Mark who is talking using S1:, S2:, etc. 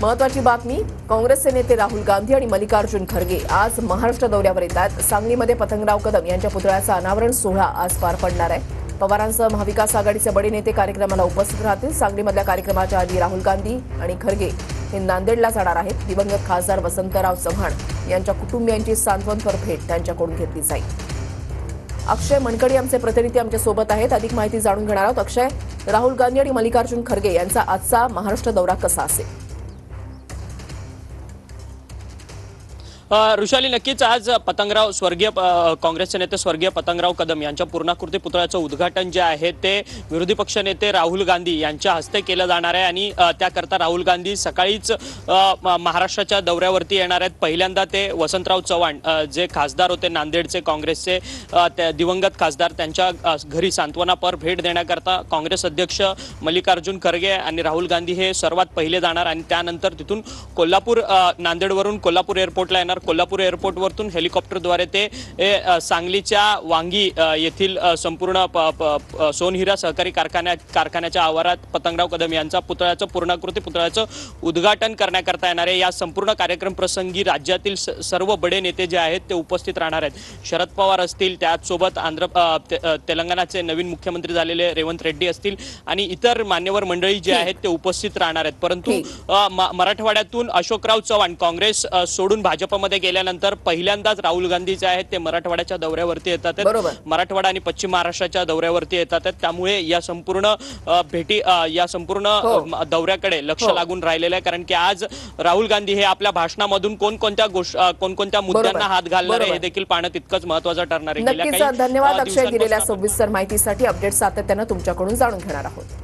S1: महत्वाची बातमी, काँग्रेसचे नेते राहुल गांधी आणि मल्लिकार्जुन खरगे आज महाराष्ट्र दौऱ्यावर येत आहेत। सांगलीमध्ये पतंगराव कदम यांच्या पुतळ्याचा अनावरण सोहळा आज पार पडणार आहे। पवारांसह महाविकास आघाडीचे बडे नेते कार्यक्रमाला उपस्थित राहतील। सांगलीमधल्या कार्यक्रमाच्या आधी राहुल गांधी आणि खरगे हे नांदेडला जाणार आहेत। दिवंगत खासदार वसंतराव चव्हाण यांच्या कुटुंबियांची सांत्वनपर भेट त्यांच्याकडून घेतली जाईल। अक्षय मनकडे आमचे प्रतिनिधी आमच्या सोबत आहेत, अधिक माहिती जाणून घेणार आहोत। अक्षय, राहुल गांधी आणि मल्लिकार्जुन खरगे यांचा आजचा महाराष्ट्र दौरा कसा असेल?
S2: ऋषाली, नक्कीच आज पतंगराव स्वर्गीय काँग्रेसचे नेते स्वर्गीय पतंगराव कदम यांच्या पूर्णाकृती पुतळ्याचं उद्घाटन जे आहे ते विरोधी पक्षनेते राहुल गांधी यांच्या हस्ते केलं जाणार आहे आणि त्याकरता राहुल गांधी सकाळीच महाराष्ट्राच्या दौऱ्यावरती येणार आहेत। पहिल्यांदा ते वसंतराव चव्हाण जे खासदार होते नांदेडचे काँग्रेसचे दिवंगत खासदार, त्यांच्या घरी सांत्वनापर भेट देण्याकरता काँग्रेस अध्यक्ष मल्लिकार्जुन खरगे आणि राहुल गांधी हे सर्वात पहिले जाणार आणि त्यानंतर तिथून नांदेडवरून कोल्हापूर एअरपोर्टला येणार। कोल्हापूर एअरपोर्टवरून हेलिकॉप्टरद्वारे ते सांगलीच्या वांगी येथील संपूर्ण सोनहिरा सहकारी कारखान्याच्या आवारात पतंगराव कदम यांचा पूर्णाकृती पुतळ्याचं उद्घाटन करण्याकरता येणार आहे। या संपूर्ण कार्यक्रम प्रसंगी राज्यातील सर्व बडे नेते जे आहेत ते उपस्थित राहणार आहेत। शरद पवार असतील, त्याचसोबत तेलंगणाचे नवीन मुख्यमंत्री झालेले रेवंत रेड्डी असतील आणि इतर मान्यवर मंडळी जे आहेत ते उपस्थित राहणार आहेत। परंतु मराठवाड्यातून अशोकराव चव्हाण काँग्रेस सोडून भाजपमध्ये गेल्यानंतर पहिल्यांदाच राहुल गांधी जे आहेत ते मराठवाड्याच्या दौऱ्यावरती येतात। मराठवाडा आणि पश्चिम महाराष्ट्राच्या दौऱ्यावरती येतात। त्यामुळे या संपूर्ण दौऱ्याकडे लक्ष लागून राहिलेलं आहे, कारण की आज राहुल गांधी हे आपल्या भाषणामधून कोणकोणत्या मुद्द्यांना हात घालणार आहे हे देखील पाहणं तितकंच महत्त्वाचं ठरणार आहे।
S1: नक्कीच धन्यवाद अक्षय, दिलेल्या सविस्तर माहितीसाठी। अपडेट सातत्याने तुमच्याकडून जाणून घेणार आहोत।